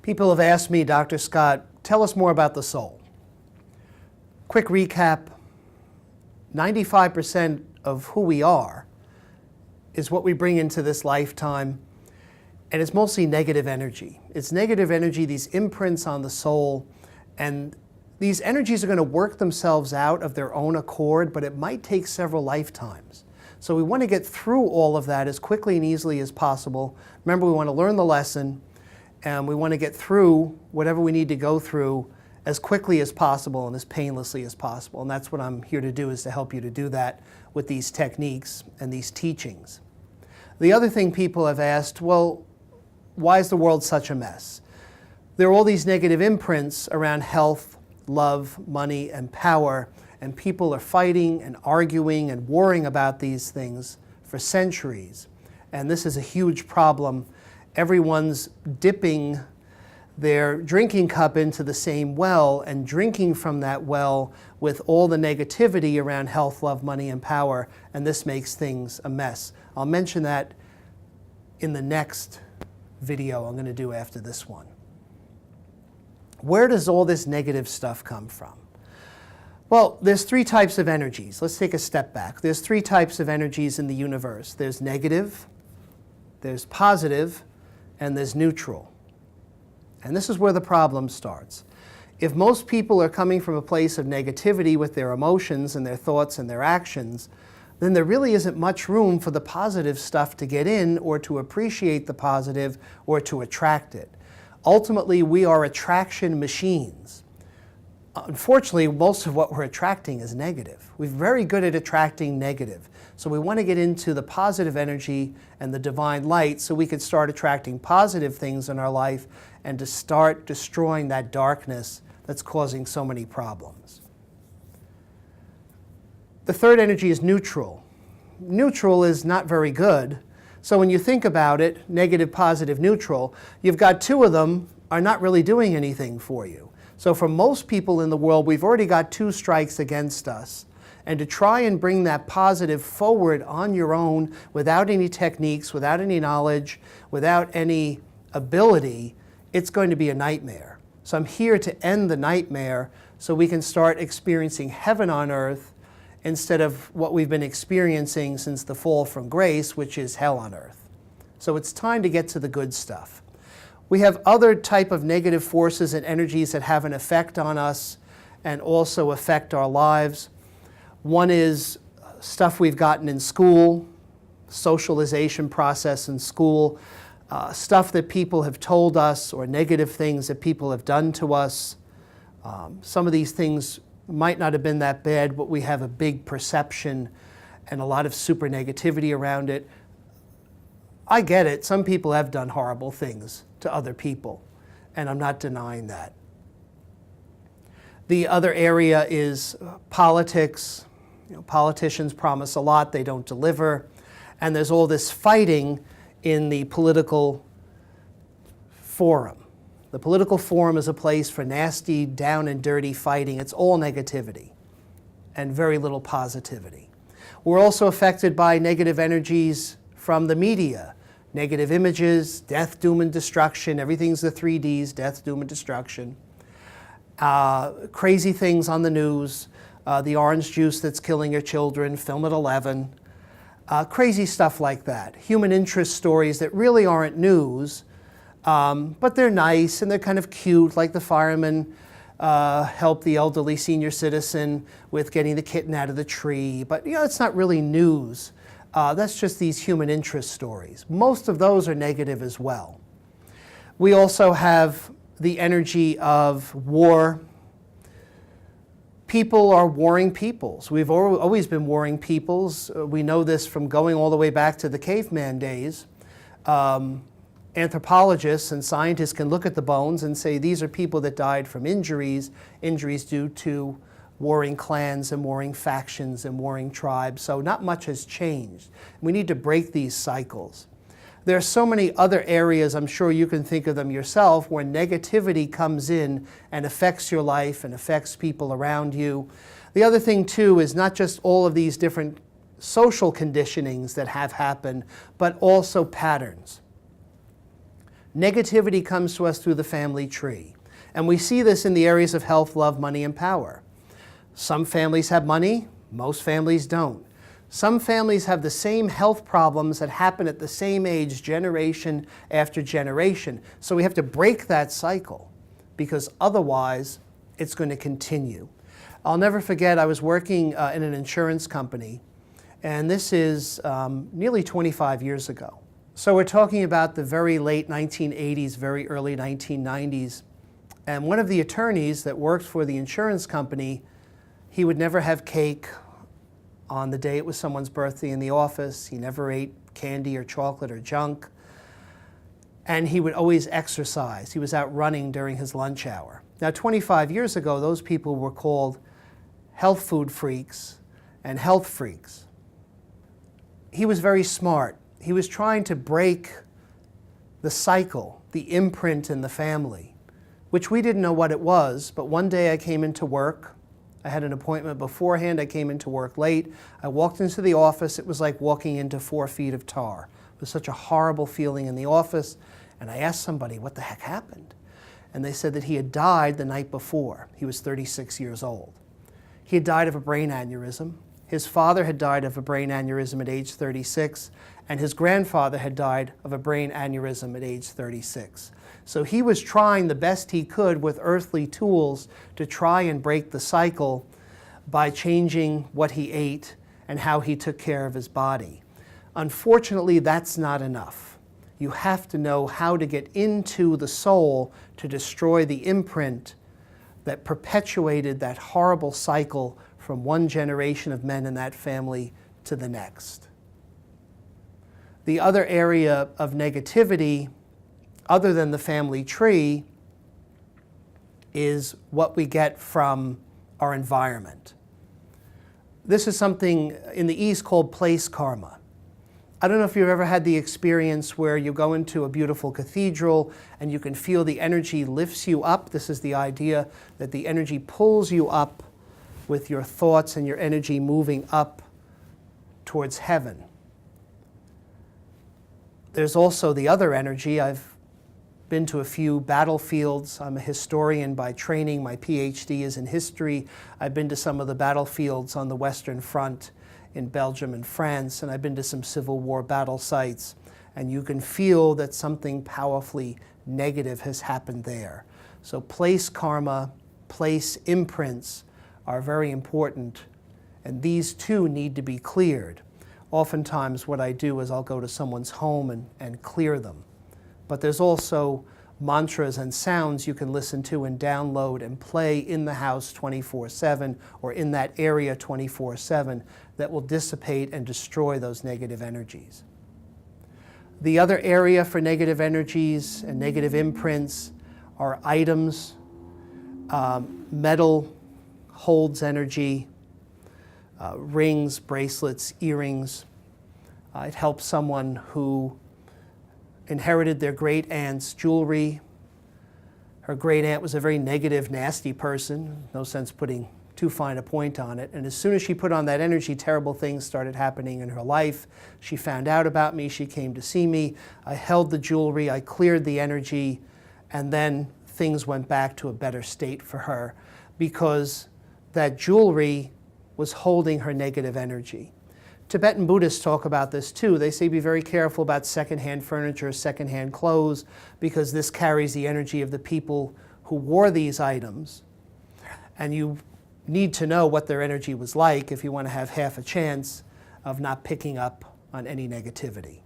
People have asked me, Dr. Scott, tell us more about the soul. Quick recap, 95% of who we are is what we bring into this lifetime, and it's mostly negative energy. It's negative energy, these imprints on the soul, and these energies are going to work themselves out of their own accord, but it might take several lifetimes. So we want to get through all of that as quickly and easily as possible. Remember, we want to learn the lesson, and we want to get through whatever we need to go through as quickly as possible and as painlessly as possible. And that's what I'm here to do, is to help you to do that with these techniques and these teachings. The other thing people have asked, well, why is the world such a mess? There are all these negative imprints around health, love, money, and power, and people are fighting and arguing and warring about these things for centuries. And this is a huge problem. Everyone's dipping their drinking cup into the same well and drinking from that well with all the negativity around health, love, money, and power, and this makes things a mess. I'll mention that in the next video I'm going to do after this one. Where does all this negative stuff come from? Well, there's three types of energies. Let's take a step back. There's three types of energies in the universe. There's negative, there's positive, and there's neutral. And this is where the problem starts. If most people are coming from a place of negativity with their emotions and their thoughts and their actions, then there really isn't much room for the positive stuff to get in, or to appreciate the positive, or to attract it. Ultimately, we are attraction machines. Unfortunately, most of what we're attracting is negative. We're very good at attracting negative. So we want to get into the positive energy and the divine light so we can start attracting positive things in our life and to start destroying that darkness that's causing so many problems. The third energy is neutral. Neutral is not very good. So when you think about it, negative, positive, neutral, you've got two of them are not really doing anything for you. So for most people in the world, we've already got two strikes against us. And to try and bring that positive forward on your own without any techniques, without any knowledge, without any ability, it's going to be a nightmare. So I'm here to end the nightmare so we can start experiencing heaven on earth instead of what we've been experiencing since the fall from grace, which is hell on earth. So it's time to get to the good stuff. We have other type of negative forces and energies that have an effect on us and also affect our lives. One is stuff we've gotten in school, socialization process in school, stuff that people have told us, or negative things that people have done to us. Some of these things might not have been that bad, but we have a big perception and a lot of super negativity around it. I get it. Some people have done horrible things to other people, and I'm not denying that. The other area is politics. Politicians promise a lot, they don't deliver, and there's all this fighting in the political forum. The political forum is a place for nasty, down and dirty fighting. It's all negativity and very little positivity. We're also affected by negative energies from the media. Negative images, death, doom, and destruction. Everything's the 3Ds, death, doom, and destruction. Crazy things on the news. The orange juice that's killing your children, film at 11. Crazy stuff like that. Human interest stories that really aren't news, but they're nice and they're kind of cute, like the fireman helped the elderly senior citizen with getting the kitten out of the tree. But it's not really news. That's just these human interest stories. Most of those are negative as well. We also have the energy of war. People are warring peoples. We've always been warring peoples. We know this from going all the way back to the caveman days. Anthropologists and scientists can look at the bones and say these are people that died from injuries due to warring clans and warring factions and warring tribes. So not much has changed. We need to break these cycles. There are so many other areas, I'm sure you can think of them yourself, where negativity comes in and affects your life and affects people around you. The other thing too is not just all of these different social conditionings that have happened, but also patterns. Negativity comes to us through the family tree. And we see this in the areas of health, love, money, and power. Some families have money, most families don't. Some families have the same health problems that happen at the same age, generation after generation. So we have to break that cycle, because otherwise it's going to continue. I'll never forget, I was working in an insurance company, and this is nearly 25 years ago. So we're talking about the very late 1980s, very early 1990s. And one of the attorneys that worked for the insurance company, he would never have cake on the day it was someone's birthday in the office. He never ate candy or chocolate or junk. And he would always exercise. He was out running during his lunch hour. Now, 25 years ago, those people were called health food freaks and health freaks. He was very smart. He was trying to break the cycle, the imprint in the family, which we didn't know what it was. But one day I came into work. I had an appointment beforehand. I came into work late. I walked into the office. It was like walking into 4 feet of tar. It was such a horrible feeling in the office. And I asked somebody, what the heck happened? And they said that he had died the night before. He was 36 years old. He had died of a brain aneurysm. His father had died of a brain aneurysm at age 36, and his grandfather had died of a brain aneurysm at age 36. So he was trying the best he could with earthly tools to try and break the cycle by changing what he ate and how he took care of his body. Unfortunately, that's not enough. You have to know how to get into the soul to destroy the imprint that perpetuated that horrible cycle from one generation of men in that family to the next. The other area of negativity, other than the family tree, is what we get from our environment. This is something in the East called place karma. I don't know if you've ever had the experience where you go into a beautiful cathedral and you can feel the energy lifts you up. This is the idea that the energy pulls you up with your thoughts and your energy moving up towards heaven. There's also the other energy. I've been to a few battlefields. I'm a historian by training. My PhD is in history. I've been to some of the battlefields on the Western Front in Belgium and France, and I've been to some Civil War battle sites. And you can feel that something powerfully negative has happened there. So place karma, place imprints are very important, and these too need to be cleared. Oftentimes what I do is I'll go to someone's home and clear them. But there's also mantras and sounds you can listen to and download and play in the house 24/7 or in that area 24/7 that will dissipate and destroy those negative energies. The other area for negative energies and negative imprints are items. Metal holds energy, rings, bracelets, earrings. It helps someone who inherited their great aunt's jewelry. Her great aunt was a very negative, nasty person, no sense putting too fine a point on it. And as soon as she put on that energy, terrible things started happening in her life. She found out about me, she came to see me. I held the jewelry, I cleared the energy, and then things went back to a better state for her because that jewelry was holding her negative energy. Tibetan Buddhists talk about this too. They say be very careful about secondhand furniture, secondhand clothes, because this carries the energy of the people who wore these items. And you need to know what their energy was like if you want to have half a chance of not picking up on any negativity.